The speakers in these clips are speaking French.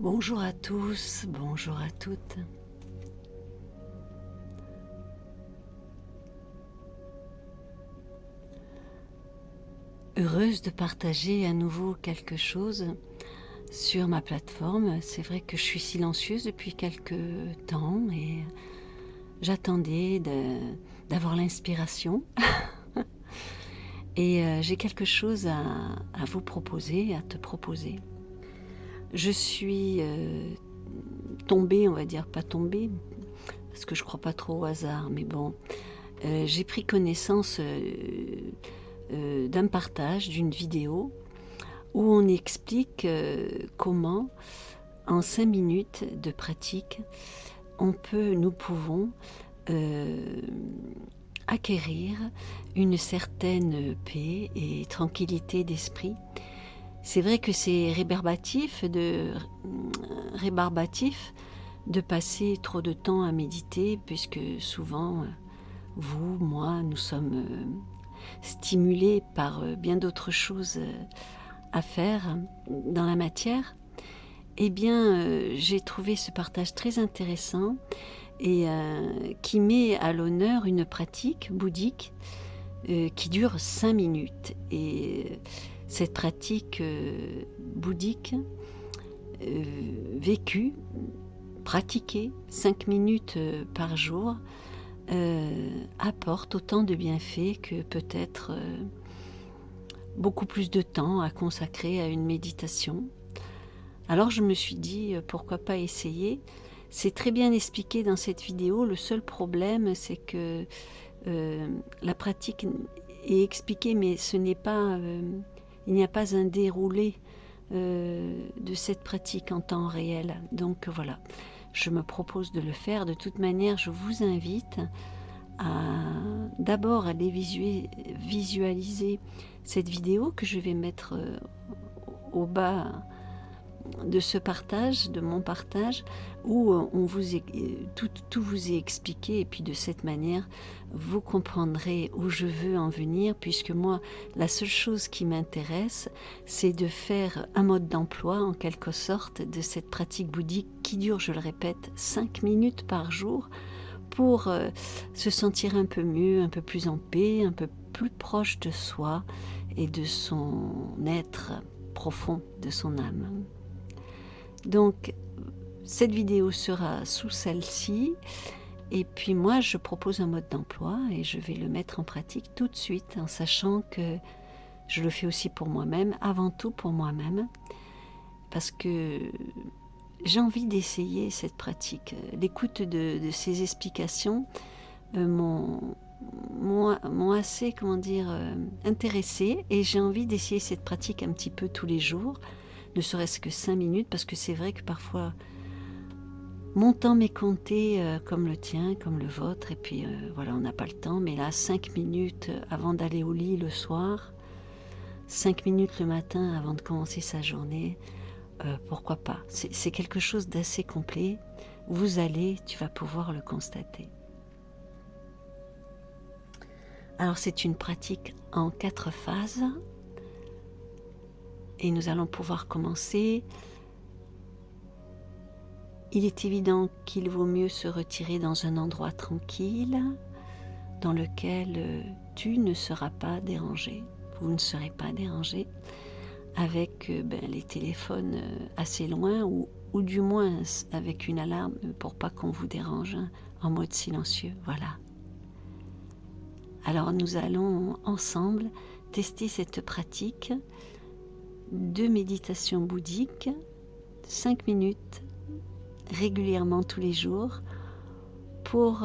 Bonjour à tous, bonjour à toutes. Heureuse de partager à nouveau quelque chose sur ma plateforme. C'est vrai que je suis silencieuse depuis quelque temps et j'attendais d'avoir l'inspiration. Et j'ai quelque chose à vous proposer, à te proposer. Je suis tombée, on va dire, pas tombée, parce que je crois pas trop au hasard, mais bon, j'ai pris connaissance d'un partage, d'une vidéo, où on explique comment, en 5 minutes de pratique, nous pouvons acquérir une certaine paix et tranquillité d'esprit. C'est vrai que c'est rébarbatif de passer trop de temps à méditer, puisque souvent, vous, moi, nous sommes stimulés par bien d'autres choses à faire dans la matière. Eh bien, j'ai trouvé ce partage très intéressant et qui met à l'honneur une pratique bouddhique qui dure 5 minutes. Et cette pratique bouddhique vécue, pratiquée 5 minutes par jour, apporte autant de bienfaits que peut-être beaucoup plus de temps à consacrer à une méditation. Alors je me suis dit, pourquoi pas essayer. C'est très bien expliqué dans cette vidéo. Le seul problème, c'est que la pratique est expliquée, mais ce n'est pas, il n'y a pas un déroulé de cette pratique en temps réel. Donc voilà, je me propose de le faire. De toute manière, je vous invite d'abord aller visualiser cette vidéo que je vais mettre au bas de ce partage, de mon partage, où tout vous est expliqué, et puis de cette manière, vous comprendrez où je veux en venir, puisque moi, la seule chose qui m'intéresse, c'est de faire un mode d'emploi, en quelque sorte, de cette pratique bouddhique qui dure, je le répète, 5 minutes par jour, pour se sentir un peu mieux, un peu plus en paix, un peu plus proche de soi et de son être profond, de son âme. Donc, cette vidéo sera sous celle-ci, et puis moi, je propose un mode d'emploi et je vais le mettre en pratique tout de suite, en sachant que je le fais aussi pour moi-même, avant tout pour moi-même, parce que j'ai envie d'essayer cette pratique. L'écoute de ces explications m'ont assez, intéressée, et j'ai envie d'essayer cette pratique un petit peu tous les jours, ne serait-ce que 5 minutes, parce que c'est vrai que parfois mon temps m'est compté comme le tien, comme le vôtre, et puis voilà, on n'a pas le temps, mais là 5 minutes avant d'aller au lit le soir, 5 minutes le matin avant de commencer sa journée, pourquoi pas. C'est quelque chose d'assez complet. Tu vas pouvoir le constater. Alors c'est une pratique en 4 phases, et nous allons pouvoir commencer. Il est évident qu'il vaut mieux se retirer dans un endroit tranquille, dans lequel tu ne seras pas dérangé, vous ne serez pas dérangé, avec les téléphones assez loin, ou du moins avec une alarme pour pas qu'on vous dérange, en mode silencieux, voilà. Alors nous allons ensemble tester cette pratique de méditation bouddhique, 5 minutes, régulièrement tous les jours, pour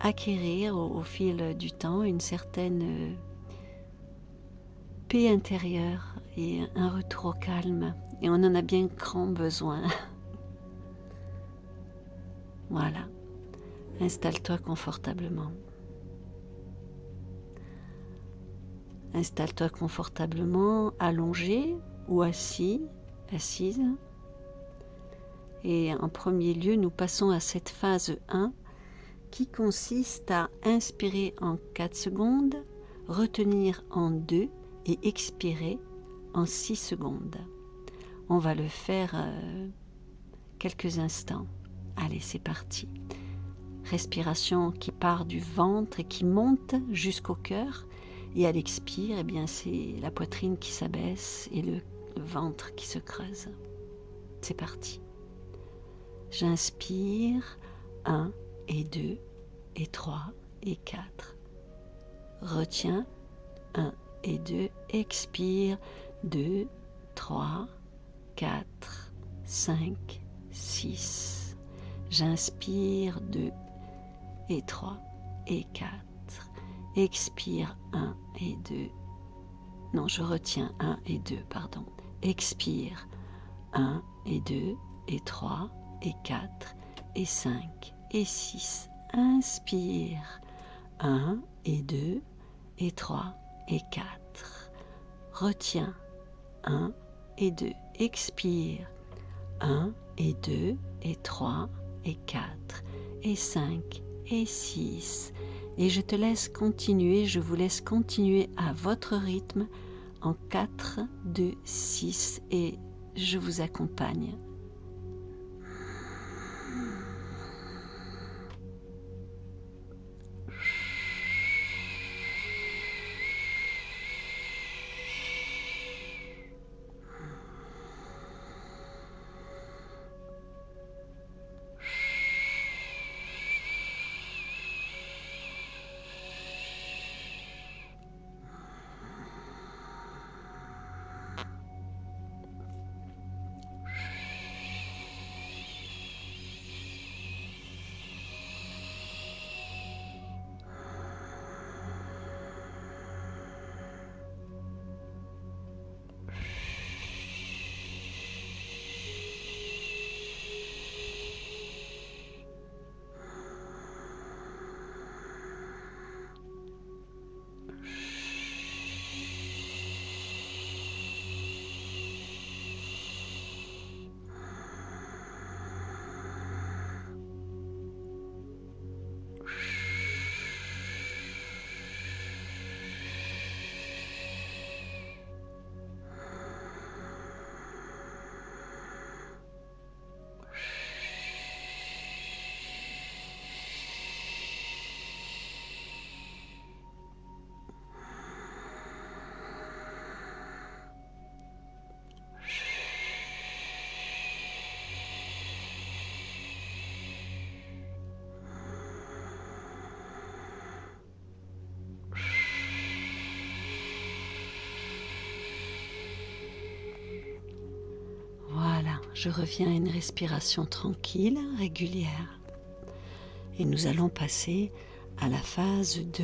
acquérir au fil du temps une certaine paix intérieure et un retour au calme. Et on en a bien grand besoin. Voilà. Installe-toi confortablement. Installe-toi confortablement, allongé ou assise. Et en premier lieu, nous passons à cette phase 1 qui consiste à inspirer en 4 secondes, retenir en 2 et expirer en 6 secondes. On va le faire quelques instants. Allez, c'est parti. Respiration qui part du ventre et qui monte jusqu'au cœur. Et à l'expire, eh bien, c'est la poitrine qui s'abaisse et le ventre qui se creuse. C'est parti. J'inspire 1 et 2 et 3 et 4. Retiens 1 et 2. Expire 2, 3, 4, 5, 6. J'inspire 2 et 3 et 4. Expire 1 et 2. Non, je retiens 1 et 2, pardon. Expire 1 et 2 et 3 et 4 et 5 et 6. Inspire 1 et 2 et 3 et 4. Retiens 1 et 2. Expire 1 et 2 et 3 et 4 et 5 et 6. Et je te laisse continuer, je vous laisse continuer à votre rythme en 4, 2, 6 et je vous accompagne. Je reviens à une respiration tranquille, régulière. Et nous allons passer à la phase 2.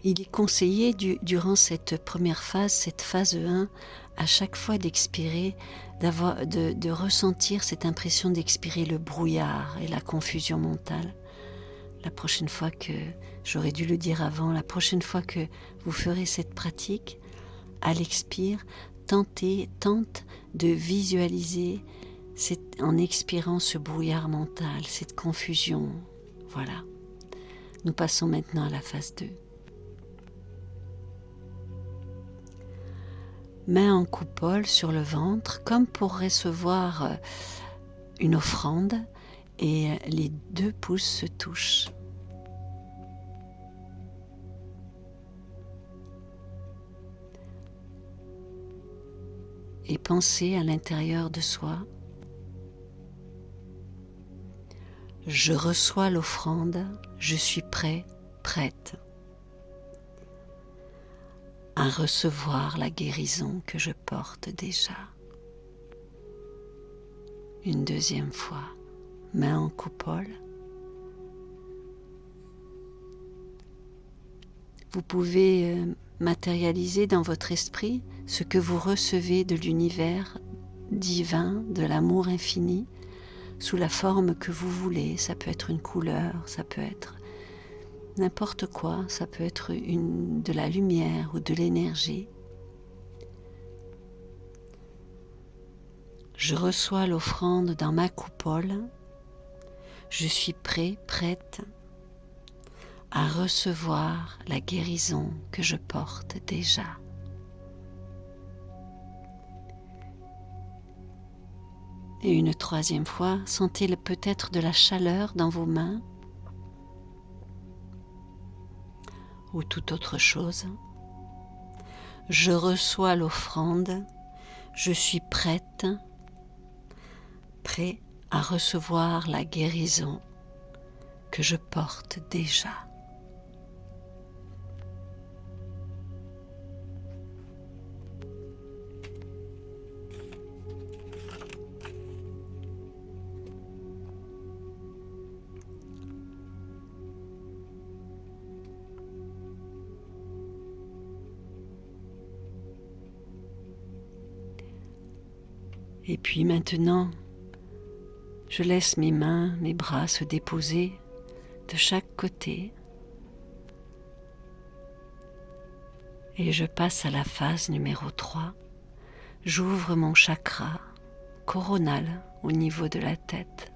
Il est conseillé durant cette première phase, cette phase 1, à chaque fois d'expirer, de ressentir cette impression d'expirer le brouillard et la confusion mentale. La prochaine fois que, j'aurais dû le dire avant, la prochaine fois que vous ferez cette pratique, à l'expire, tente de visualiser en expirant ce brouillard mental, cette confusion. Voilà. Nous passons maintenant à la phase 2. Main en coupole sur le ventre, comme pour recevoir une offrande, et les 2 pouces se touchent. Et pensez à l'intérieur de soi. Je reçois l'offrande, je suis prêt, prête à recevoir la guérison que je porte déjà. Une deuxième fois, main en coupole. Vous pouvez matérialiser dans votre esprit ce que vous recevez de l'univers divin, de l'amour infini, sous la forme que vous voulez. Ça peut être une couleur, ça peut être n'importe quoi, ça peut être de la lumière ou de l'énergie. Je reçois l'offrande dans ma coupole. Je suis prêt, prête à recevoir la guérison que je porte déjà. Et une troisième fois, sentez peut-être de la chaleur dans vos mains ou toute autre chose. Je reçois l'offrande, je suis prête, prêt à recevoir la guérison que je porte déjà. Et puis maintenant, je laisse mes mains, mes bras se déposer de chaque côté et je passe à la phase numéro 3. J'ouvre mon chakra coronal au niveau de la tête.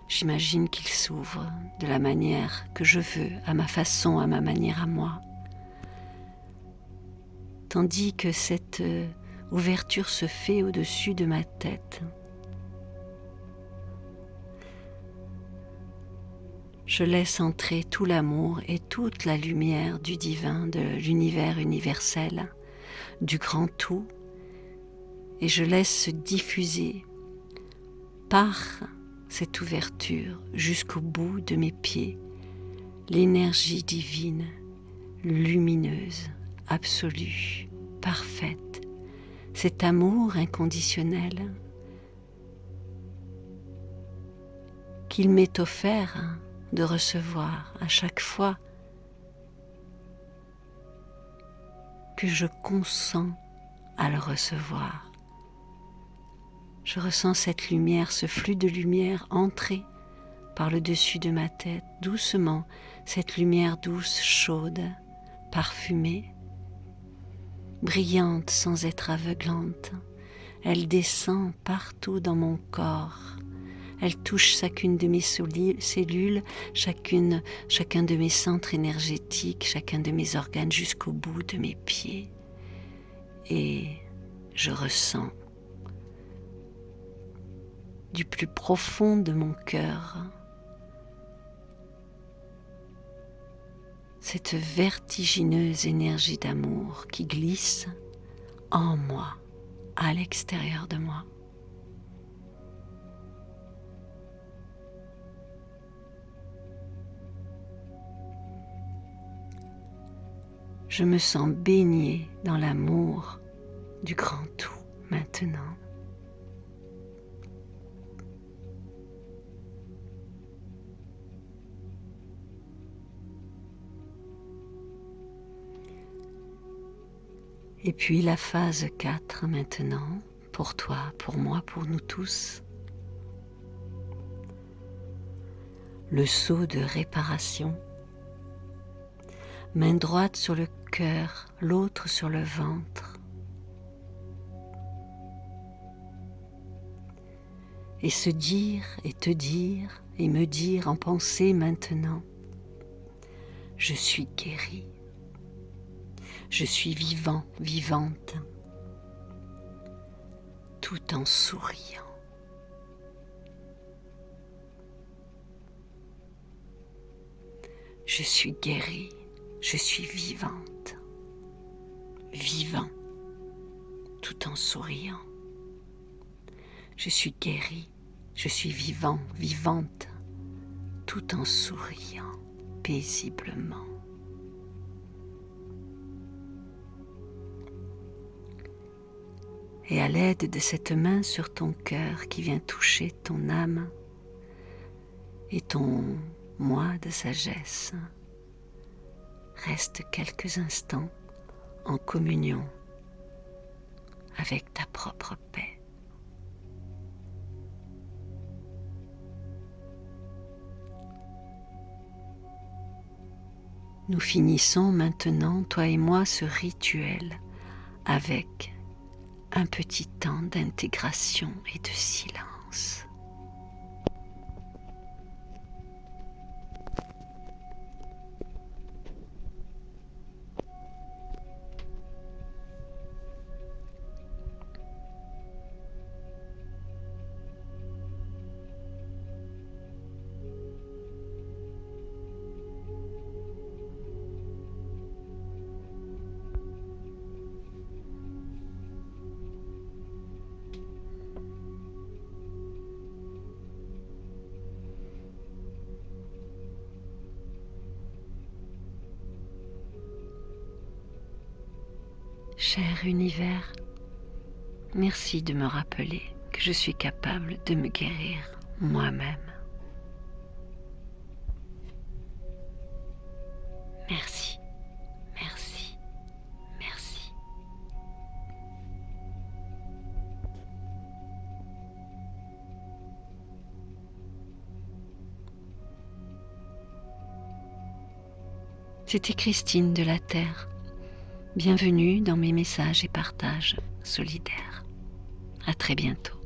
J'imagine qu'il s'ouvre de la manière que je veux, à ma façon, à ma manière à moi. Tandis que cette ouverture se fait au-dessus de ma tête. Je laisse entrer tout l'amour et toute la lumière du divin, de l'univers universel, du grand tout, et je laisse se diffuser par cette ouverture jusqu'au bout de mes pieds l'énergie divine, lumineuse, absolue, parfaite, cet amour inconditionnel qu'il m'est offert de recevoir à chaque fois que je consens à le recevoir. Je ressens cette lumière, ce flux de lumière entrer par le dessus de ma tête, doucement, cette lumière douce, chaude, parfumée, brillante sans être aveuglante. Elle descend partout dans mon corps. Elle touche chacune de mes cellules, chacun de mes centres énergétiques, chacun de mes organes jusqu'au bout de mes pieds. Et je ressens du plus profond de mon cœur cette vertigineuse énergie d'amour qui glisse en moi, à l'extérieur de moi. Je me sens baignée dans l'amour du grand tout maintenant. Et puis la phase 4 maintenant, pour toi, pour moi, pour nous tous. Le saut de réparation. Main droite sur le cœur, l'autre sur le ventre. Et se dire et te dire et me dire en pensée maintenant, je suis guérie. Je suis vivant, vivante, tout en souriant. Je suis guérie, je suis vivante, vivant, tout en souriant. Je suis guérie, je suis vivant, vivante, tout en souriant paisiblement. Et à l'aide de cette main sur ton cœur qui vient toucher ton âme et ton moi de sagesse, reste quelques instants en communion avec ta propre paix. Nous finissons maintenant, toi et moi, ce rituel avec un petit temps d'intégration et de silence. Cher univers, merci de me rappeler que je suis capable de me guérir moi-même. Merci, merci, merci. C'était Christine de la Terre. Bienvenue dans mes messages et partages solidaires. À très bientôt.